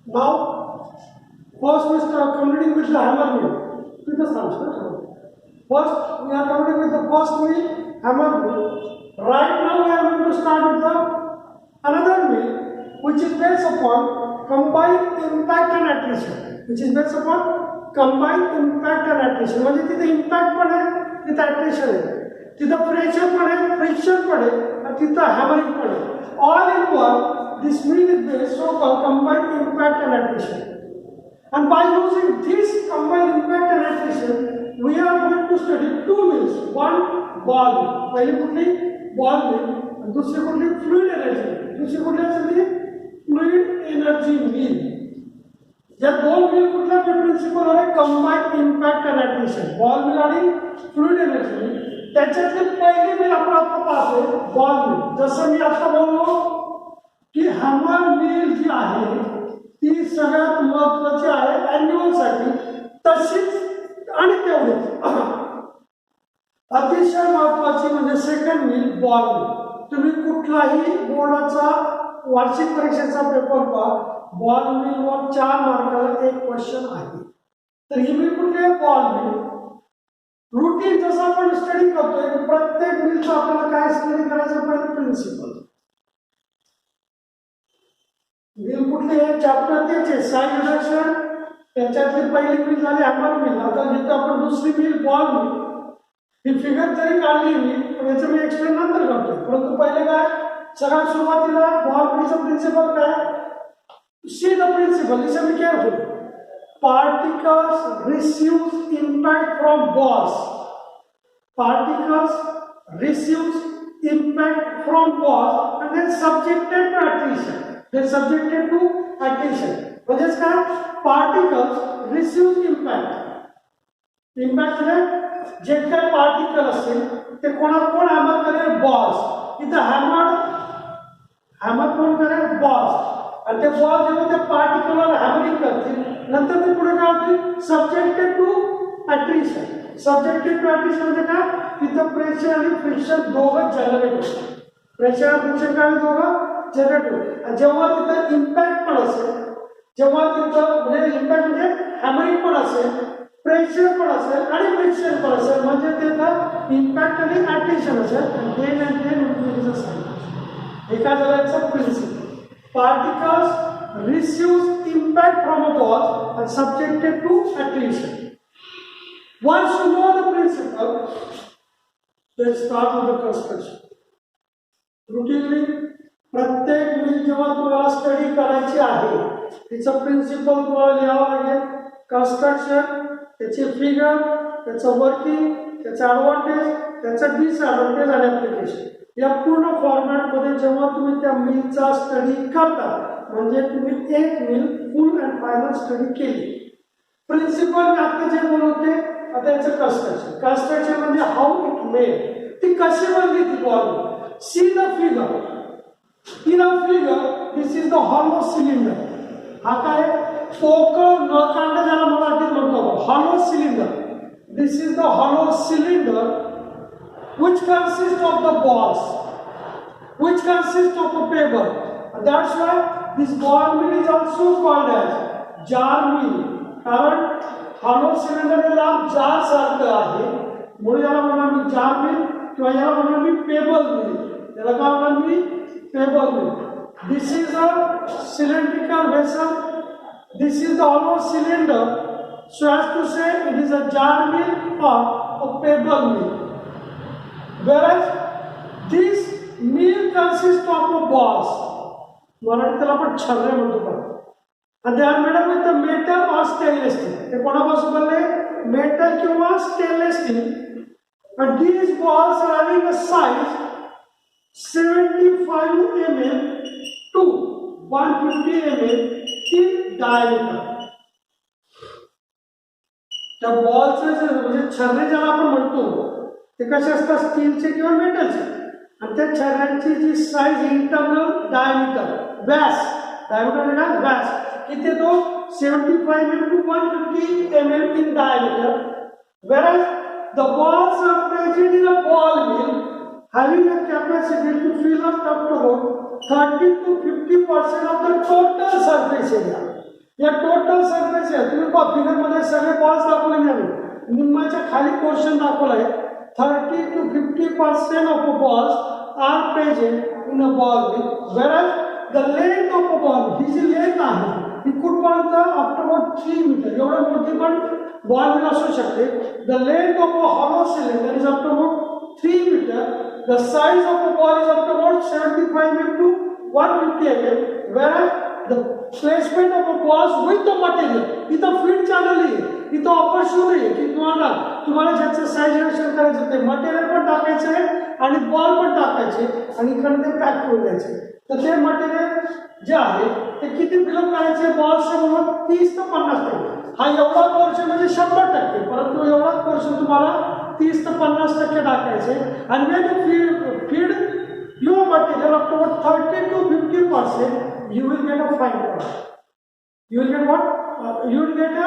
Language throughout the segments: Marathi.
Now, first we start communicating with the hammer wheel. With the sound. First, we are communicating with the first wheel, hammer wheel. Right now, we are going to start with the another wheel, which is based upon combined impact and attrition. Which is based upon combined impact and attrition. म्हणजे तिथे impact पण आहे, तिथे attrition आहे. तिथे pressure पण आहे, friction पण आहे, आणि तिथे hammering पण आहे. All in one, this wheel is based on combined impact and attrition. And by using this combined impact and attrition, we are going to study two wheels. One ball wheel. पहिली कुठली ball wheel, आणि दुसरी कुठली fluid energy. दुसरी कुठली असेल fluid energy wheel. या दोन व्हील कुठला प्रिन्सिपल आहे combined impact and attrition ball wheel आणि फ्लुइड एनर्जी त्याच्यातली पहिली व्हील आपण आता पाहतोय बॉल व्हील जसं मी आता बोललो की हॅमर व्हील जी आहे ती सगळ्यात महत्त्वाची आहे ॲन्युअल साठी तशीच आणि तेवढीच अतिशय महत्त्वाची म्हणजे सेकंड व्हील बॉल व्हील तुम्ही कुठलाही बोर्डाचा वार्षिक परीक्षेचा पेपर पहा बॉल व्हीलवर 4 मार्काला एक क्वेश्चन आहे तर ही व्हील कुठली आहे बॉल व्हील रूटीन जसं आपण स्टडी करतोय प्रत्येक व्हीलचं आपल्याला काय स्टडी करायचं पहिलं प्रिन्सिपल व्हील कुठली आहे चॅप्टर त्याचे साईड रिडक्शन त्याच्यातली पहिली व्हील झाली हॅमर व्हील आता इथं आपण दुसरी व्हील बॉल व्हील ही फिगर जरी काढली मी पण याचं मी एक्सप्लेन नंतर करतोय परंतु पहिले काय सगळ्यात सुरुवातीला बॉल व्हीलचं प्रिन्सिपल काय See the principle, listen carefully. Particles receive impact from balls. Particles receive impact from balls and then subjected to attrition. Then subjected to attrition. म्हणजेच काय? Particles receive impact. Impact म्हणजे जे काही पार्टिकल असतील ते कोण हॅमर करेल बॉल्स. इथं हॅमर कोण करेल बॉल्स. आणि ते बॉल जेव्हा त्या पार्टिकलला हॅमरिंग करतील नंतर ते पुढे काय होतील सब्जेक्टेड टू ॲट्रिशन सब्जेक्टेड टू ॲट्रिशन म्हणजे काय तिथं प्रेशर आणि फ्रिक्शन दोघं जनरेट होतात प्रेशर आणि फ्रिक्शन काय दोघं जनरेट होतात आणि जेव्हा तिथं इम्पॅक्ट पण असेल जेव्हा तिथं म्हणजे इम्पॅक्ट म्हणजे हॅमरिंग पण असेल प्रेशर पण असेल आणि फ्रिक्शन पण असेल म्हणजे तिथं इम्पॅक्ट आणि ॲट्रिशन असेल देन अँड देन एका जगाचं principal Particles receive impact from a ball and subjected to attrition. Once you know the principle, then start with the construction. Routinely, प्रत्येक व्हील जेव्हा तुम्हाला स्टडी करायची आहे तिचं प्रिन्सिपल तुम्हाला लिहावं लागेल कन्स्ट्रक्शन त्याची फिगर त्याचं वर्किंग त्याचा ॲडव्हान्टेज त्याचा डिसॲडव्हान्टेज आणि ॲप्लिकेशन या पूर्ण फॉर्मॅटमध्ये जेव्हा तुम्ही त्या मिलचा स्टडी करता म्हणजे तुम्ही एक mill full and final study केली प्रिन्सिपल आता जे बोलवते आता याचं कन्स्ट्रक्शन म्हणजे हाऊ इट मेड ती कशी बनली ती ball see the figure in a figure this is the hollow cylinder हा काय पोकळ नळकांड ज्याला मराठीत म्हणतो hollow cylinder this is the hollow cylinder which consists of the balls, which consists of a paper. And that's why this ball mill is also called as jar mill. कारण hollow cylinder हे लांब जार सारखं आहे म्हणून याला म्हणणार मी जार मिल किंवा याला म्हणणार मी पेबल मिल याला काय म्हणणार मी pebble mill this is a cylindrical vessel this is the hollow cylinder so as to say it is a jar mill or a pebble mill. Whereas this mill consists of balls. Marathi त्याला आपण छर्रे म्हणतो पण and they are made up with the metal or stainless steel. ते कोणापासून बनले मेटल किंवा stainless steel and these balls are having a size 75 mm to 150 mm in diameter. त्या बॉलचे जे म्हणजे छर्रे ज्याला आपण म्हणतो ते कसे असतात स्टीलचे किंवा मेटलचे आणि त्या छर्यांची जी साईज इंटरनल डायमीटर डायमीटर म्हणजे व्यास किती तो 75 mm to 150 mm in diameter whereas the balls are present in a ball mill having a capacity to fill up to about 30 to 50% of the total surface area या टोटल सरफेस आहे. तुम्ही पहा फिगर मध्ये सगळे बॉल्स दाखवले नाही, निम्माच्या खाली पोर्शन दाखवला आहे. 30 to 50% of the balls are present in a ball mill, whereas the length of a ball, ही जी लेंथ आहे ही कुठपर्यंत अप टू 3 मीटर एवढं मोठी पण बॉल मिल असू शकते. The length of a hollow cylinder is up to 3 metre. The size of a ball is up to 75 mm to 150 mm, whereas the placement of a balls with the material, इथं फीड चालवली आहे, इथं ऑपॉर्च्युनिटी आहे की तुम्हाला ज्याचं सायझेशन करायचं ते मटेरियल पण टाकायचं आहे आणि बॉल पण टाकायचे आणि इकडे ते पॅक करून द्यायचे. तर ते मटेरियल जे आहे ते किती फिलअप करायचे बॉल्सचे म्हणून 30 ते 50%. हा एवढा पोर्शन म्हणजे 100%, परंतु एवढाच पोर्शन तुम्हाला 30 ते 50% टाकायचे. आणि when you feed your material up to 30 to 50%, you will get a fine product. You will get what? You will get a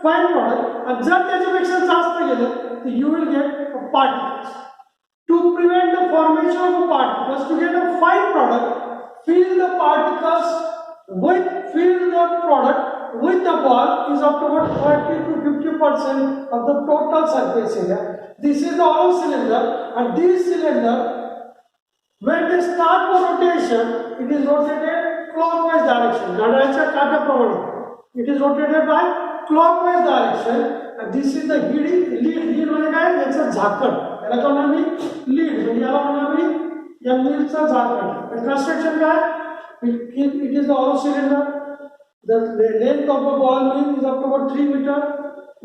fine product. And जर त्याच्यापेक्षा जास्त गेलं तर you will get particles. To prevent the formation of a particles, to get a fine product, fill the product with the ball is up to 30 to 50% of the total surface area. This is the hollow cylinder, and this cylinder, when they start the rotation, it is rotated clockwise direction. घड्याळाच्या काट्याप्रमाणे. It is rotated by clockwise direction, and this is the lead म्हणजे काय? याचं झाकण. याला काय म्हणणार मी? लीड. म्हणजे याला म्हणणार मी या मिलचं झाकण. कन्स्ट्रक्शन काय? It is the hollow cylinder. The length of the ball mill is up to about 3 meter.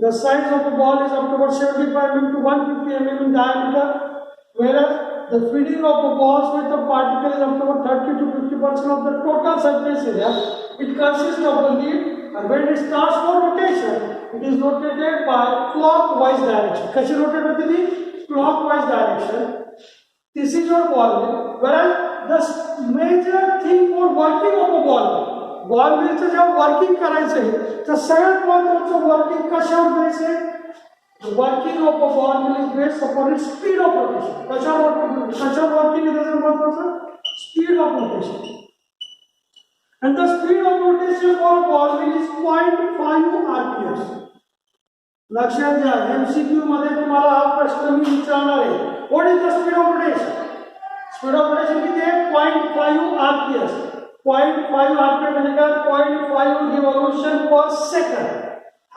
The size of the ball is up to about 75 mm to 150 mm in diameter, whereas the feeding of the balls with the particle is up to about 30 to 50% of the total surface area. It consists of the lead, and when it starts for rotation, it is rotated by clockwise direction. कशी rotate होती ती? Clockwise direction. This is your ball mill. Whereas the major thing for working of a ball मिलचं जेव्हा वर्किंग करायचं आहे तर सगळ्यात महत्त्वाचं वर्किंग कशावर द्यायचं? Working of a ball mill is based upon its speed of rotation. कशावर working is महत्त्वाचं? Speed of rotation. And the speed of rotation for a ball mill is 0.5 rps. लक्षात घ्या, MCQ मध्ये तुम्हाला हा प्रश्न मी विचारणार आहे. What is the speed of rotation? Speed of rotation किती आहे? 0.5 rps. 0.5 rps म्हणजे काय? 0.5 revolution per second.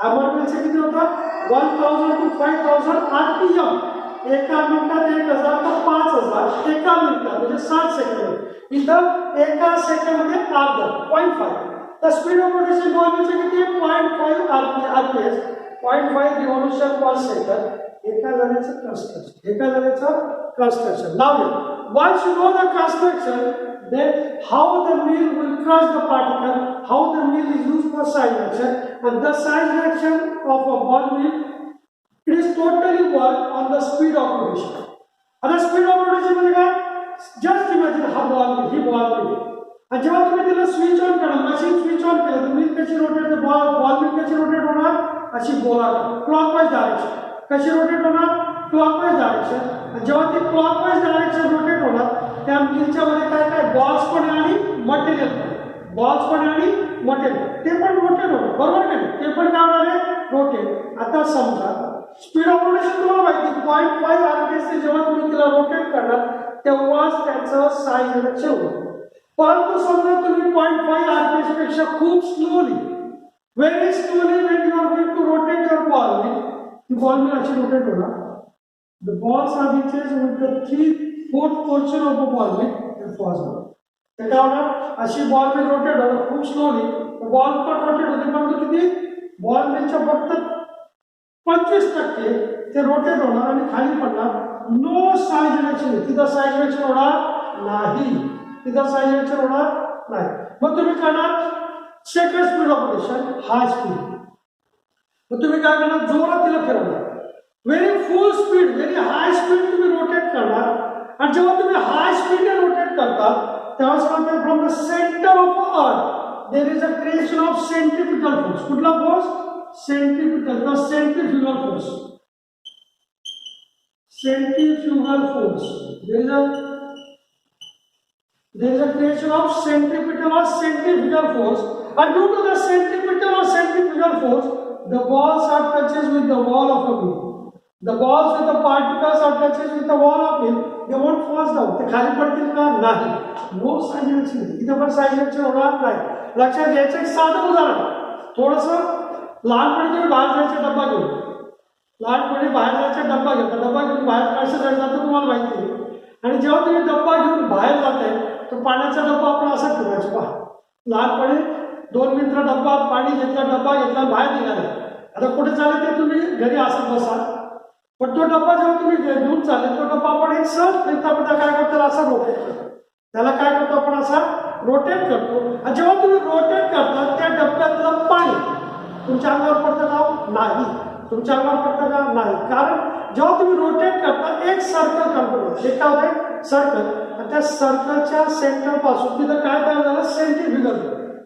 हॅमर मिलचं किती होतं? 1000 to 5000 rpm. एका मिनिटात 1000 ते 5000 एका मिनिटात म्हणजे 60 सेकंद. इथं एका सेकंडमध्ये अर्धा 0.5. तर स्पीड ऑफ रोटेशन बॉल मिलचं किती आहे? 0.5 rps. 0.5 revolution per second. एका जाण्याचं construction. Now once you know the construction, then how the mill will crush the particle, how the mill is used for size reduction, and the size reduction of a ball mill, it is totally work on the speed of rotation. आता speed of rotation म्हणजे काय? Just imagine हा ball mill. आणि जेव्हा तुम्ही त्याला स्विच ऑन करा, मशीन स्विच ऑन केलं तर मिल कशी रोटेट बॉल मिल कशी रोटेट होणार? अशी गोलाकार क्लॉकवाइज डायरेक्शन. कशी रोटेट होणार? Clockwise direction. जेव्हा ती क्लॉकवाइज डायरेक्शन रोटेट होणार त्या मिलच्या मध्ये काय काय बॉल्स पण आणि मटेरियल ते पण रोटेट होणार, बरोबर नाही? ते पण काय होणार आहे? रोटेट. आता समजा स्पीड ऑफ रोटेशन तुम्हाला माहिती 0.5 rps जेव्हा तुम्ही तिला रोटेट करणार तेव्हाच त्याचं साइज रिडक्शन होईल. परंतु समजा तुम्ही 0.5 rps पेक्षा खूप slowly, very slowly when you are going to rotate your ball mill, the ball mill अशी रोटेट होणार. The balls are reaches with the 3/4 portion of the ball mill and falls down. ते काय होणार? अशी बॉल मिल रोटेट होणार खूप स्लोली. बॉल पण रोटेट होते, परंतु किती? बॉल मिलच्या फक्त 25% ते रोटेट होणार आणि खाली पडणार. No size reduction. तिथं साइज रिडक्शन होणार नाही. मग तुम्ही करणार second speed of rotation, high speed. मग तुम्ही काय करणार? जोरात तिला फिरवणार. Very full speed, very high speed तुम्ही रोटेट करणार. आणि जेव्हा तुम्ही हाय स्पीडने रोटेट करता तेव्हा सांगतात from the centre of earth there is a creation of centrifugal force. कुठला force? Centrifugal force. There is a creation of centripetal force, And due to the centripetal or centrifugal force, the balls are touches with the wall of a mill. The balls with the particles are touches with the wall of mill. They won't fall down. ते खाली पडतील का? नाही. No side reaction. इथे पण side reaction होणार नाही. लक्षात घ्यायचं एक साधं उदाहरण. थोडंसं लहानपणी तुम्ही बाहेर जायचा डब्बा घेऊन. लहानपणी बाहेर जायचा डब्बा घेऊन. डब्बा घेऊन बाहेर कसं जातं तुम्हाला माहिती आहे. आणि जेव्हा तुम्ही डब्बा घेऊन बाहेर जाताय तर पाण्याचा डब्बा आपण असा ठेवायचा पहा. लहानपणी 2 मित्र डब्बा पाणी घेतला, डब्बा घेतला, बाहेर निघाले. आता कुठे चालले ते तुम्ही घरी असत बसा. पण तो डब्बा जेव्हा तुम्ही घेऊन चालले तो डब्बा आपण एक सहज फिरता काय करतो असा रोटेट करतो. त्याला काय करतो आपण असा रोटेट करतो. आणि जेव्हा तुम्ही रोटेट करता त्या डब्यातलं पाणी तुमच्या अंगावर पडतं का? नाही. तुमच्या अंगावर पडतं का? नाही. कारण जेव्हा तुम्ही रोटेट करता एक सर्कल कंट्रोल होतं. एक काय होतं? सर्कल. आणि त्या सर्कलच्या सेंटर पासून तिथं काय तयार झालं? सेंट्रीफ्युगल.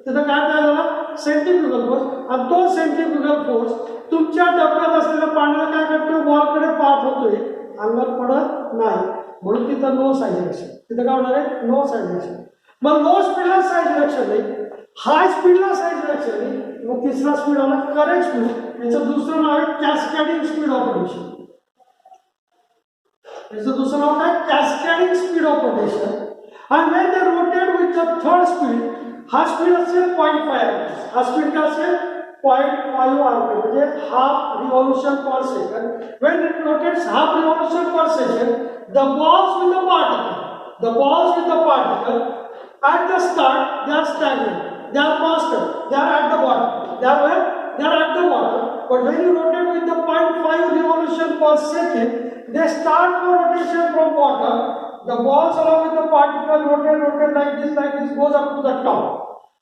तिथं काय तयार झालं? Centrifugal force. आणि तो सेंट्रीफ्युगल फोर्स तुमच्या डब्यात असलेल्या पाण्याला काय करतो? वॉलकडे पाठ होतोय, अंगावर पडत नाही. म्हणून तिथं नो साइड रिएक्शन. तिथं काय होणार आहे? No side reaction. मग लो स्पीडला साइड रिएक्शन नाही, हाय स्पीडला साइड रिएक्शन नाही. मग तिसरा स्पीड आला करेक्ट स्पीड. याचं दुसरं नाव आहे कॅस्केडिंग स्पीड ऑफ रोटेशन. याचं दुसरं नाव काय? Cascading speed of rotation. आणि when they rotate with the third speed, हा स्पीड असेल 0.5. हा स्पीड काय असेल? 0.5 rpm, म्हणजे half revolution per second. When it rotates half revolution per second, the balls with the particle at the start they are stagnant, they are faster, they are at the bottom. They are where? They are at the bottom. But when you rotate with the 0.5 revolution per second, they start the rotation from bottom. The balls along with the particle rotate like this, goes up to the top.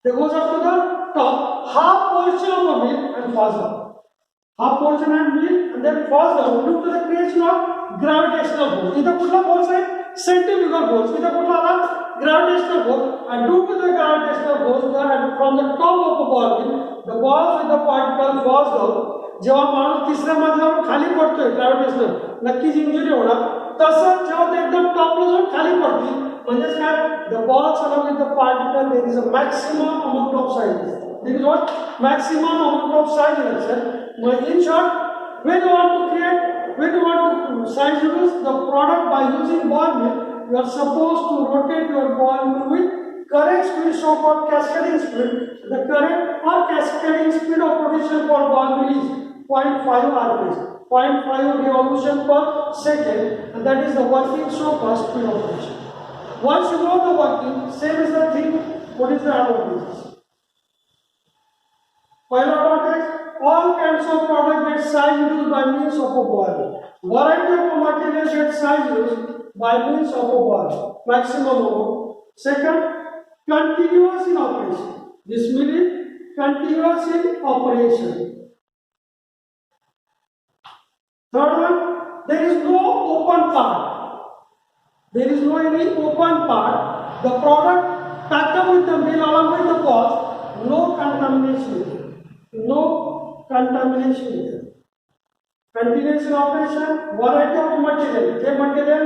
They goes up to the top, half portion of the wheel and falls down. Half portion and wheel and then falls down due to the creation of gravitational force. इधर कुठला force आहे? Centrifugal force. इधर कुठला आला? Gravitational force. And due to the gravitational force, from the top of the ball wheel, the balls with the particle falls down. जेव्हा माणूस तिसऱ्या मजल्यावर खाली पडतोय ग्रॅव्हिटेशनल, नक्कीच इंजुरी होणार. तसंच जेव्हा ते एकदम टॉपला जाऊन खाली पडतील, म्हणजेच काय? The balls along with the particle, there is a maximum amount of side reaction. There is what? Maximum amount of side reaction. In short, when you want to side reduce the product by using ball mill, you are supposed to rotate your ball mill with correct speed, so called cascading speed. The correct or cascading speed of rotation for ball mill is 0.5 rpm, 0.5 revolution per second, and that is the working so called speed of rotation. Once you know the working, same is the thing. What is the advantages? First advantage, all kinds of product get size reduced by means of a ball. Variety of materials get size reduced by means of a ball. Maximum amount. Second, continuous in operation. This means continuous in operation. Third one, there is no open part. There is no any open part. The product packed up with the mill along with the balls, no contamination. No contamination. Continuous in operation, variety of material. The material,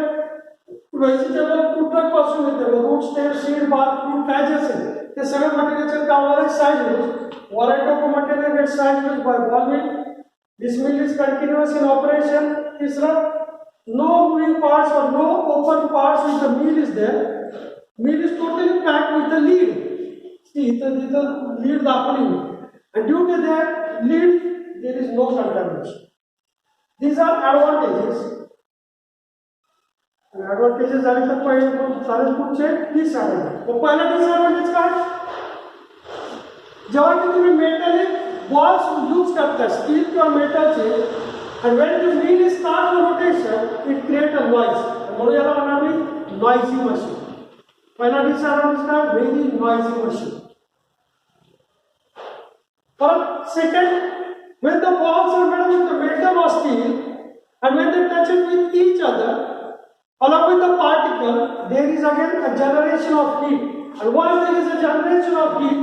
vegetable, food truck पासून येते, root stem, seed, bark, fruit, काय जे असेल, ते सगळे material काय होणार आहे? Size reduced. Variety of material gets size reduced by ball mill. This mill is continuous in operation. तीसरा, no moving parts or no open parts with the mill is there. Mill is totally packed with the lead. See, the lead दाखवली हुई. And due to that lead, there is no contamination. These are advantages. And advantages झाले तर पहिले सारे पुढचे disadvantages. तो पहिला disadvantage काय? जेव्हा की तुम्ही मेटॅलिक बॉल्स यूज करता स्टील किंवा मेटलचे, and when the wheel starts the rotation, it creates a noise. म्हणून याला म्हणणार मी noisy machine. पहिला disadvantage काय? Very noisy machine. But second, when the balls are made with the metal or steel, and when they touch it with each other, along with the particle, there is again a generation of heat. And once there is a generation of heat,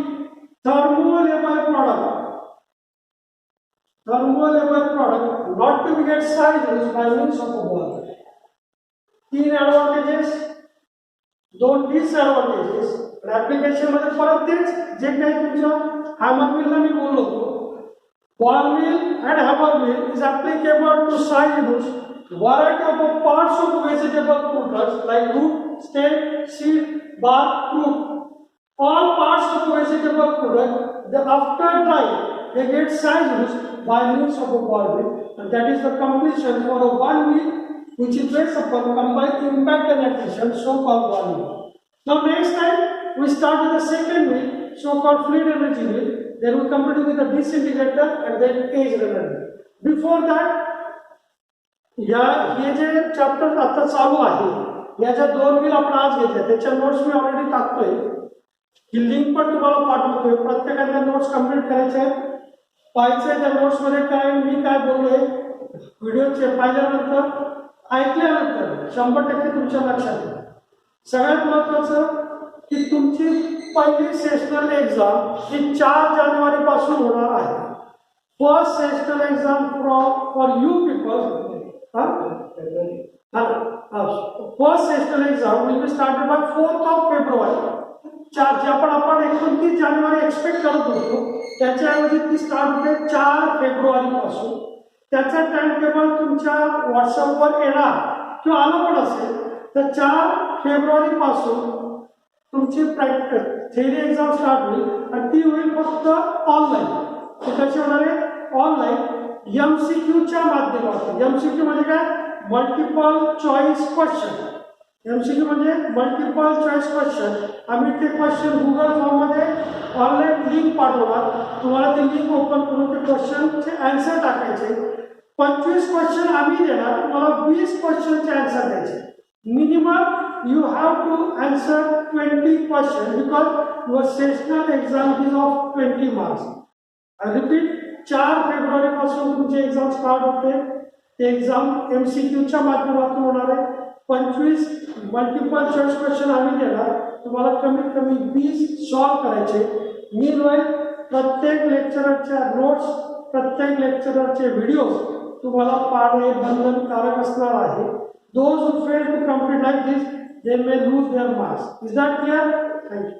thermolabile product not to be get size reduced by means of a ball. 3 advantages, 2 disadvantages. Application मध्ये परत तेच जे काही तुमच्या हॅमर मिलला मी बोललो होतो, ball mill and hammer mill is applicable to size variety of parts of vegetable products like root, stem, seed, bark, fruit. All parts of vegetable product, after drying, they get sized by means of a ball mill, and that is the completion for a one mill which is based upon combined impact and attrition, so-called ball mill. Now next time we start with the second mill, so-called fluid energy mill. Then we complete with the disintegrator and then edge runner. Before that, हे जे चॅप्टर आता चालू आहे, या ज्या 2 मिल आपण आज घेतल्या त्याच्या नोट्स मी ऑलरेडी टाकतोय, ही लिंक पण तुम्हाला पाठवतोय. प्रत्येकाने नोट्स कंप्लीट करायचे आहेत. पाहायचंय त्या नोट्स मध्ये काय मी काय बोललोय, व्हिडिओचे पाहिल्यानंतर ऐकल्यानंतर 100% तुमच्या लक्षात येईल. सगळ्यात महत्वाचं की तुमची पहिली सेशनल एक्झाम ही 4 जानेवारी पासून होणार आहे. First sessional exam for you people, first sessional exam will be started by 4 February. जे आपण 29 जानेवारी एक्सपेक्ट करत होतो त्याच्याऐवजी ती स्टार्ट होते 4 फेब्रुवारी पासून. त्याचा टाइम टेबल तुमच्या व्हॉट्सअपवर येणार किंवा आलं पण असेल तर 4 फेब्रुवारी पासून तुमची प्रॅक्टिस थेरी एक्झाम स्टार्ट होईल आणि ती होईल फक्त ऑनलाईन. ती कशी होणार आहे? ऑनलाईन MCQच्या माध्यमातून. MCQ म्हणजे काय? Multiple choice question. MCQ म्हणजे मल्टिपल चॉईस क्वेश्चन. आम्ही ते क्वेश्चन गुगल फॉर्ममध्ये ऑनलाईन लिंक पाठवणार. तुम्हाला ती लिंक ओपन करून ते क्वेश्चनचे आन्सर टाकायचे. 25 क्वेश्चन आम्ही देणार, तुम्हाला 20 क्वेश्चनचे आन्सर द्यायचे. Minimum you have to answer 20 questions because your sessional exam is of 20 marks. I repeat, 4 February पासून तुमची एक्झाम स्टार्ट होते. ते एक्झाम MCQच्या माध्यमातून होणार आहे. 25 मल्टिपल चॉईस क्वेश्चन आम्ही देणार, तुम्हाला कमीत कमी 20 सॉल्व करायचे. मीनवाईल प्रत्येक लेक्चररच्या नोट्स, प्रत्येक लेक्चररचे व्हिडिओ तुम्हाला पाहणे बंधनकारक असणार आहे. Those who fail to complete like this, they may lose their marks. Is that clear? Thank you.